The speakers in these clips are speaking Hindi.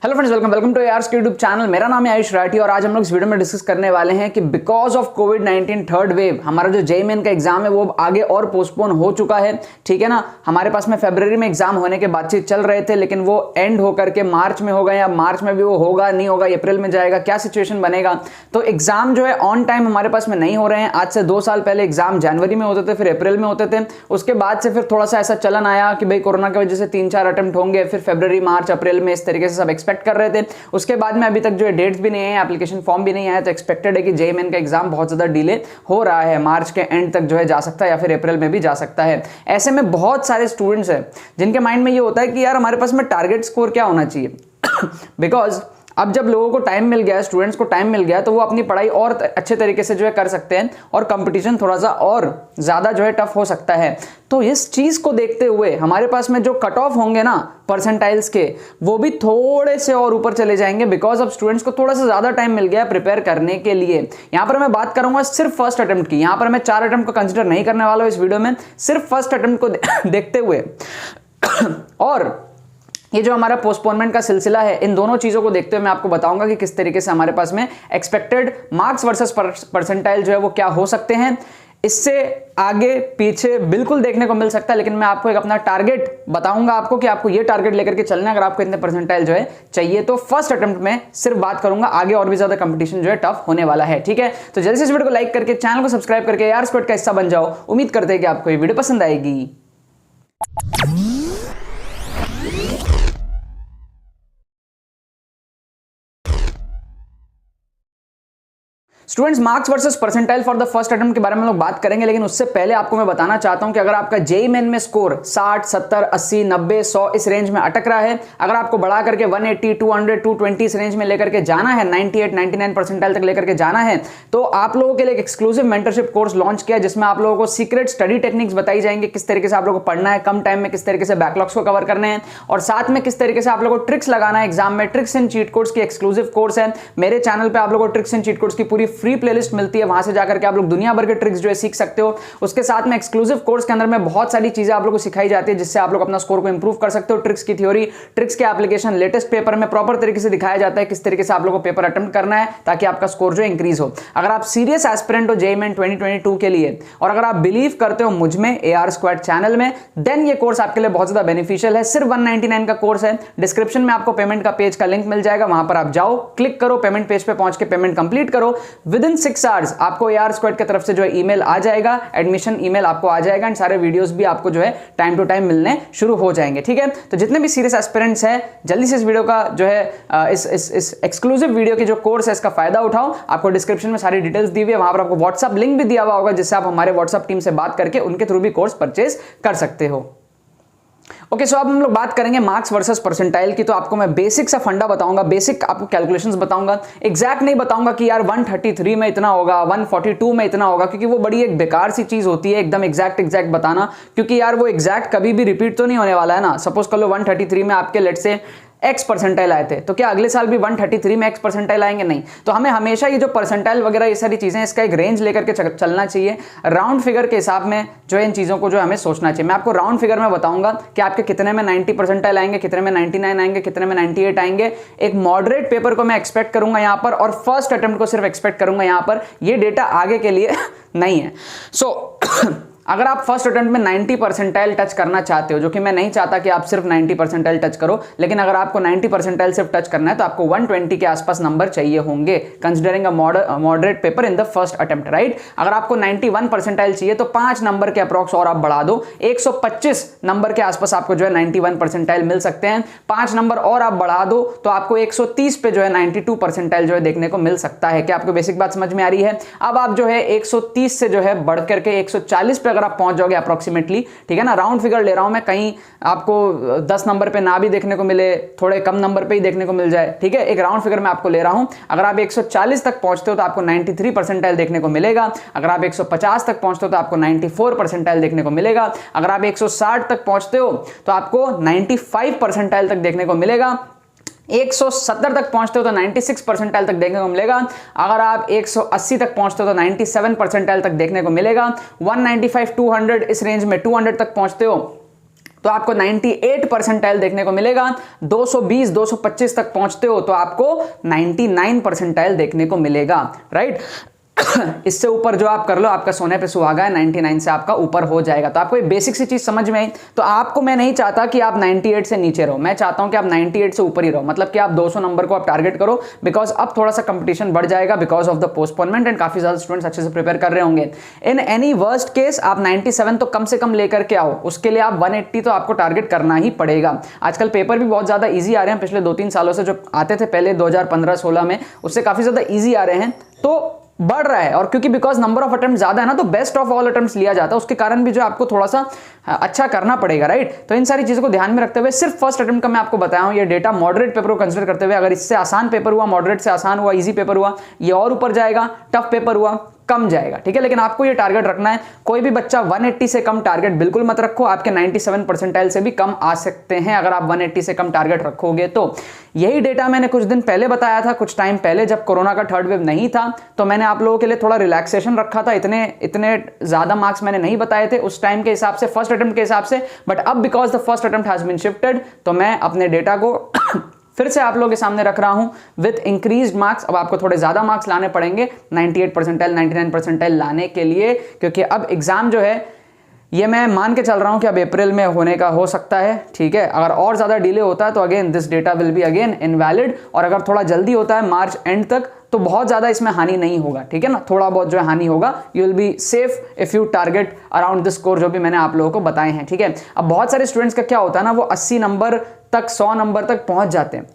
Hello friends, welcome to ARS YouTube channel. मेरा नाम है आयुष राठी और आज हम लोग इस वीडियो में डिस्कस करने वाले हैं कि because of covid third wave हमारा जो JEE मेन का एग्जाम है वो आगे और पोस्टपोन हो चुका है। ठीक है ना, हमारे पास में फरवरी में एग्जाम होने के बातचीत चल रहे थे, लेकिन वो एंड होकर के मार्च में होगा या मार्च में भी वो होगा नहीं होगा, अप्रैल में जाएगा, क्या सिचुएशन बनेगा। तो एग्जाम जो है ऑन टाइम हमारे पास में नहीं हो रहे हैं। आज से 2 साल पहले एग्जाम जनवरी में होते थे, फिर अप्रैल में होते थे। उसके बाद से फिर थोड़ा सा ऐसा चलन आया कि भाई कोरोना की वजह से 3-4 अटेम्प्ट होंगे, फिर फरवरी मार्च अप्रैल में इस तरीके से सब एक्सपेक्ट कर रहे थे। उसके बाद में अभी तक जो है डेट्स भी नहीं है, एप्लीकेशन फॉर्म भी नहीं आया, तो एक्सपेक्टेड है कि JEE मेन का एग्जाम बहुत ज्यादा डिले हो रहा है, मार्च के एंड तक जो है जा सकता है या फिर अप्रैल में भी जा सकता है। ऐसे में बहुत सारे स्टूडेंट्स हैं जिनके माइंड में ये होता है कि यार हमारे पास में टारगेट स्कोर क्या होना चाहिए बिकॉज अब जब लोगों को टाइम मिल गया, स्टूडेंट्स को टाइम मिल गया, तो वो अपनी पढ़ाई और अच्छे तरीके से जो है कर सकते हैं और कंपटीशन थोड़ा सा और ज्यादा जो है टफ हो सकता है। तो इस चीज को देखते हुए हमारे पास में जो कट ऑफ होंगे ना परसेंटाइल्स के, वो भी थोड़े से और ऊपर चले जाएंगे बिकॉज अब स्टूडेंट्स को थोड़ा सा ज्यादा टाइम मिल गया प्रिपेयर करने के लिए। यहां पर मैं बात करूंगा सिर्फ फर्स्ट अटेम्प्ट की। यहां पर मैं 4 अटेम्प्ट को कंसिडर नहीं करने वाला हूं इस वीडियो में, सिर्फ फर्स्ट अटेम्प्ट को देखते हुए और ये जो हमारा पोस्टपोनमेंट का सिलसिला है, इन दोनों चीजों को देखते हुए मैं आपको बताऊंगा कि किस तरीके से हमारे पास में एक्सपेक्टेड मार्क्स वर्सेस परसेंटाइल जो है वो क्या हो सकते हैं। इससे आगे पीछे बिल्कुल देखने को मिल सकता है, लेकिन मैं आपको एक अपना टारगेट बताऊंगा आपको कि आपको ये टारगेट लेकर के चलना है। अगर आपको इतने परसेंटाइल जो है चाहिए तो फर्स्ट अटेम्प्ट में सिर्फ बात करूंगा, आगे और भी ज्यादा कंपटीशन जो है टफ होने वाला है। ठीक है, तो जल्दी से इस वीडियो को लाइक करके चैनल को सब्सक्राइब करके ARS स्क्वाड का हिस्सा बन जाओ। उम्मीद करते हैं कि आपको ये वीडियो पसंद आएगी। Students, marks versus percentile for the first attempt के बारे में हम लोग बात करेंगे, लेकिन उससे पहले आपको मैं बताना चाहता हूं कि अगर आपका JEE मेन में स्कोर 60, 70, 80, 90, 100 इस रेंज में अटक रहा है, अगर आपको बढ़ा करके 180, 200, 220 इस रेंज में लेकर के जाना है, 98, 99 परसेंटाइल तक लेकर के जाना है, तो आप लोगों के लिए एक एक्सक्लूसिव मेंटरशिप कोर्स लॉन्च किया जिसमें आप लोगों को सीक्रेट स्टडी टेक्निक्स बताई जाएंगे, किस तरीके से आप लोगों को पढ़ना है, कम टाइम में किस तरीके से बैकलॉग्स को कवर करने हैं, और साथ में किस तरीके से आप लोगों को ट्रिक्स लगाना है एग्जाम में। ट्रिक्स एंड चीट कोड्स की एक्सक्लूसिव कोर्स है। मेरे चैनल पे आप लोगों को ट्रिक्स एंड चीट कोड्स की पूरी फ्री प्लेलिस्ट मिलती है, वहां से जाकर के आप लोग दुनिया भर के ट्रिक्स जो है सीख सकते हो। उसके साथ में एक्सक्लूसिव कोर्स के अंदर में बहुत सारी चीजें आप लोगों को सिखाई जाती है जिससे आप लोग अपना स्कोर को इंप्रूव कर सकते हो। ट्रिक्स की थ्योरी, ट्रिक्स के एप्लीकेशन, लेटेस्ट पेपर में प्रॉपर तरीके से दिखाया जाता है किस तरीके से आप लोगों को पेपर अटेम्प्ट करना है ताकि आपका स्कोर जो इंक्रीज हो। अगर आप सीरियस एस्पिरेंट हो JEE मेन 2022 के लिए और अगर आप बिलीव करते हो मुझ में, ARS स्क्वाड चैनल में, देन ये कोर्स आपके लिए बहुत ज्यादा बेनिफिशियल है। सिर्फ 199 का कोर्स है। डिस्क्रिप्शन में आपको पेमेंट का पेज का लिंक मिल जाएगा, वहां पर आप जाओ, क्लिक करो, पेमेंट पेज पे पहुंच के पेमेंट कंप्लीट करो। विद इन 6 आवर्स आपको ARS स्क्वाड की तरफ से जो है ईमेल आ जाएगा, एडमिशन ईमेल आपको आ जाएगा, एंड सारे वीडियोस भी आपको जो है टाइम टू टाइम मिलने शुरू हो जाएंगे। ठीक है, तो जितने भी सीरियस एस्पिरेंट्स हैं जल्दी से इस वीडियो का जो है इस एक्सक्लूसिव वीडियो की जो कोर्स है इसका फायदा उठाओ। आपको डिस्क्रिप्शन में सारी डिटेल्स दी हुई है, वहां पर आपको व्हाट्सएप लिंक भी दिया हुआ होगा जिससे आप हमारे व्हाट्सएप टीम से बात करके उनके थ्रू भी कोर्स परचेज कर सकते हो। ओके, सो अब हम लोग बात करेंगे मार्क्स वर्सेस परसेंटाइल की। तो आपको मैं बेसिक सा फंडा बताऊंगा, बेसिक आपको कैलकुलेशंस बताऊंगा। एग्जैक्ट नहीं बताऊंगा कि यार 133 में इतना होगा, 142 में इतना होगा, क्योंकि वो बड़ी एक बेकार सी चीज होती है एकदम एग्जैक्ट बताना, क्योंकि यार वो एग्जैक्ट कभी भी रिपीट तो नहीं होने वाला है ना। सपोज कर लो 133 में आपके लेट से X परसेंटाइल आए थे, तो क्या अगले साल भी 133 में X परसेंटाइल आएंगे? नहीं। तो हमें हमेशा ये जो परसेंटाइल वगैरह ये सारी चीजें, इसका एक रेंज लेकर के चलना चाहिए। राउंड फिगर के हिसाब में जो है इन चीजों को जो हमें सोचना चाहिए। मैं आपको राउंड फिगर में बताऊंगा कि आपके कितने में 90 परसेंटाइल आएंगे, कितने में 99 आएंगे, कितने में 98 आएंगे। एक मॉडरेट पेपर को मैं एक्सपेक्ट करूंगा यहां पर, और फर्स्ट अटेम्प्ट को सिर्फ एक्सपेक्ट करूंगा यहां पर। ये डेटा आगे के लिए नहीं है। सो अगर आप फर्स्ट अटेम्प्ट में 90 परसेंटाइल टच करना चाहते हो, जो कि मैं नहीं चाहता कि आप सिर्फ 90 परसेंटाइल टच करो, लेकिन अगर आपको 90 परसेंटाइल सिर्फ टच करना है तो आपको 120 के आसपास नंबर चाहिए होंगे, considering a moderate paper in the first attempt, right. अगर आपको 91 परसेंटाइल चाहिए तो 5 नंबर के अप्रॉक्स और आप बढ़ा दो, 125 नंबर के आसपास आपको जो है 91 परसेंटाइल मिल सकते हैं। 5 नंबर और आप बढ़ा दो तो आपको 130 पे जो है 92 परसेंटाइल जो है देखने को मिल सकता है। क्या आपको बेसिक बात समझ में आ रही है? अब आप जो है 130 से जो है बढ़ करके 140 पे अगर आप पहुंच जाओगे अप्रोक्सीमेटली, ठीक है ना, राउंड फिगर ले रहा हूं मैं, कहीं आपको 10 नंबर पे ना भी देखने को मिले, थोड़े कम नंबर पे ही देखने को मिल जाए, ठीक है, एक राउंड फिगर मैं आपको ले रहा हूं। अगर आप 140 तक पहुंचते हो तो आपको 93 परसेंटाइल देखने को मिलेगा। अगर आप 150 तक पहुंचते हो तो आपको 94 परसेंटाइल देखने को मिलेगा। अगर आप 160 तक पहुंचते हो तो आपको 95 परसेंटाइल तक देखने को मिलेगा। 170 तक पहुंचते हो तो 96 परसेंटाइल तक देखने को मिलेगा। अगर आप 180 तक पहुंचते हो तो 97 परसेंटाइल तक देखने को मिलेगा। 195 200 इस रेंज में 200 तक पहुंचते हो तो आपको 98 परसेंटाइल देखने को मिलेगा। 220 225 तक पहुंचते हो तो आपको 99 परसेंटाइल देखने को मिलेगा, राइट। इससे ऊपर जो आप कर लो आपका सोने पे सुहागा है, 99 से आपका ऊपर हो जाएगा। तो आपको ये बेसिक सी चीज समझ में आई। तो आपको मैं नहीं चाहता कि आप 98 से नीचे रहो, मैं चाहता हूं कि आप 98 से ऊपर ही रहो, मतलब कि आप 200 नंबर को आप टारगेट करो, बिकॉज अब थोड़ा सा कंपटीशन बढ़ जाएगा because of the postponement and काफी ज्यादा स्टूडेंट्स अच्छे से प्रिपेयर कर रहे होंगे। इन एनी वर्स्ट केस आप 97 तो कम से कम लेकर के आओ, उसके लिए आप 180 तो आपको टारगेट करना ही पड़ेगा। आजकल पेपर भी बहुत ज्यादा ईजी आ रहे हैं, पिछले 2-3 सालों से जो आते थे पहले 2015-16 में, उससे काफी ज्यादा ईजी आ रहे हैं, तो बढ़ रहा है। और क्योंकि बिकॉज नंबर ऑफ अटेम्प्ट ज्यादा है ना, तो बेस्ट ऑफ ऑल अटेम्प्ट्स लिया जाता है, उसके कारण भी जो आपको थोड़ा सा अच्छा करना पड़ेगा, राइट। तो इन सारी चीजों को ध्यान में रखते हुए सिर्फ फर्स्ट अटेम्प्ट का मैं आपको बताया हूं, ये डेटा मॉडरेट पेपर को कंसीडर करते हुए, अगर इससे आसान पेपर हुआ, मॉडरेट से आसान हुआ, इजी पेपर हुआ, ये और ऊपर जाएगा, टफ पेपर हुआ कम जाएगा, ठीक है। लेकिन आपको ये टारगेट रखना है। कोई भी बच्चा 180 से कम टारगेट बिल्कुल मत रखो, आपके 97 परसेंटाइल से भी कम आ सकते हैं अगर आप 180 से कम टारगेट रखोगे तो। यही डेटा मैंने कुछ दिन पहले बताया था, कुछ टाइम पहले जब कोरोना का थर्ड वेव नहीं था, तो मैंने आप लोगों के लिए थोड़ा रिलैक्सेशन रखा था, इतने ज्यादा मार्क्स मैंने नहीं बताए थे उस टाइम के हिसाब से, फर्स्ट अटेम्प्ट के हिसाब से। बट अब because the first attempt has been shifted, तो मैं अपने डेटा को फिर से आप लोगों के सामने रख रहा हूं विद इंक्रीज्ड मार्क्स। अब आपको थोड़े ज्यादा मार्क्स लाने पड़ेंगे 98 परसेंटाइल 99 परसेंटाइल लाने के लिए, क्योंकि अब एग्जाम जो है ये मैं मान के चल रहा हूं कि अब अप्रैल में होने का हो सकता है, ठीक है। अगर और ज्यादा डिले होता है तो again this data will be again invalid, और अगर थोड़ा जल्दी होता है मार्च एंड तक तो बहुत ज्यादा इसमें हानि नहीं होगा, ठीक है ना। थोड़ा बहुत जो है हानि होगा, you will be safe if you target around this score जो भी मैंने आप लोगों को बताए हैं, ठीक है। अब बहुत सारे स्टूडेंट्स का क्या होता है ना, वो 80 नंबर तक 100 नंबर तक पहुंच जाते हैं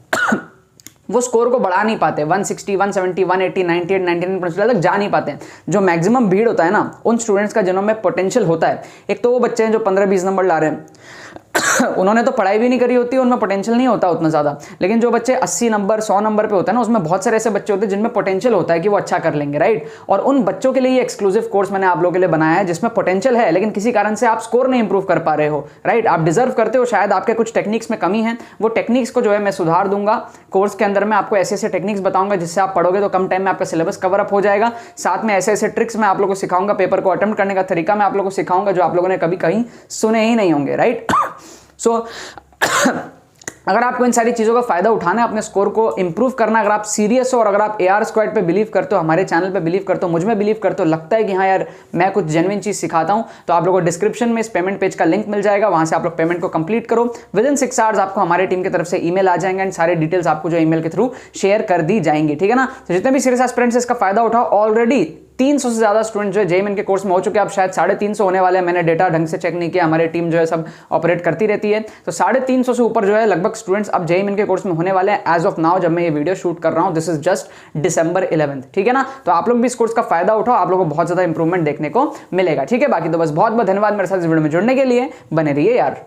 वो स्कोर को बढ़ा नहीं पाते, 160 170 180 98 99% तक जा नहीं पाते हैं। जो मैक्सिमम भीड़ होता है ना उन स्टूडेंट्स का जिनमें पोटेंशियल होता है, एक तो वो बच्चे हैं जो 15-20 नंबर ला रहे हैं उन्होंने तो पढ़ाई भी नहीं करी होती, उनमें पोटेंशियल नहीं होता उतना ज्यादा। लेकिन जो बच्चे 80 नंबर 100 नंबर पे होते हैं ना, उसमें बहुत सारे ऐसे बच्चे होते हैं जिनमें पोटेंशियल होता है कि वो अच्छा कर लेंगे, राइट। और उन बच्चों के लिए ये एक्सक्लूसिव कोर्स मैंने आप लोगों के लिए बनाया है, जिसमें पोटेंशियल है लेकिन किसी कारण से आप स्कोर नहीं इंप्रूव कर पा रहे हो, राइट। आप डिजर्व करते हो, शायद आपके कुछ टेक्निक्स में कमी है, वो टेक्निक्स को जो है मैं सुधार दूंगा कोर्स के अंदर। मैं आपको ऐसे ऐसे टेक्निक्स बताऊंगा जिससे आप पढ़ोगे तो कम टाइम में आपका सिलेबस कवर अप हो जाएगा। साथ में ऐसे ऐसे ट्रिक्स मैं आप लोगों को सिखाऊंगा, पेपर को अटेम्प्ट करने का तरीका मैं आप लोगों को सिखाऊंगा जो आप लोगों ने कभी कहीं सुने ही नहीं होंगे, राइट। सो अगर आपको इन सारी चीजों का फायदा उठाना है, अपने स्कोर को इंप्रूव करना, अगर आप सीरियस हो और अगर आप AR स्क्वाड पे बिलीव करते हो, हमारे चैनल पे बिलीव करते हो, मुझ में बिलीव करते हो, लगता है कि हाँ यार मैं कुछ जेन्युइन चीज सिखाता हूं, तो आप लोगों को डिस्क्रिप्शन में इस पेमेंट पेज का लिंक मिल जाएगा, वहां से आप लोग पेमेंट को कंप्लीट करो। विद इन 6 आवर्स आपको हमारे टीम की तरफ से ईमेल आ जाएंगे एंड सारे डिटेल्स आपको जो ईमेल के थ्रू शेयर कर दी जाएंगी, ठीक है ना। तो जितने भी सीरियस एस्पिरेंट्स इसका फायदा उठाओ, ऑलरेडी 300 से ज्यादा स्टूडेंट जो है JEE के कोर्स में हो चुके हैं, अब शायद 350 होने वाले हैं। मैंने डेटा ढंग से चेक नहीं किया, हमारी टीम जो है सब ऑपरेट करती रहती है, तो 350 से ऊपर जो है लगभग स्टूडेंट्स अब JEE के कोर्स में होने वाले हैं एज ऑफ नाउ, जब मैं ये वीडियो शूट कर रहा हूं। This is just December 11th, ठीक है ना। तो आप लोग भी इस कोर्स का फायदा उठाओ, आप लोगों को बहुत ज्यादा इंप्रूवमेंट देखने को मिलेगा, ठीक है। बाकी तो बस बहुत बहुत धन्यवाद मेरे साथ इस वीडियो में जुड़ने के लिए, बने रहिए यार।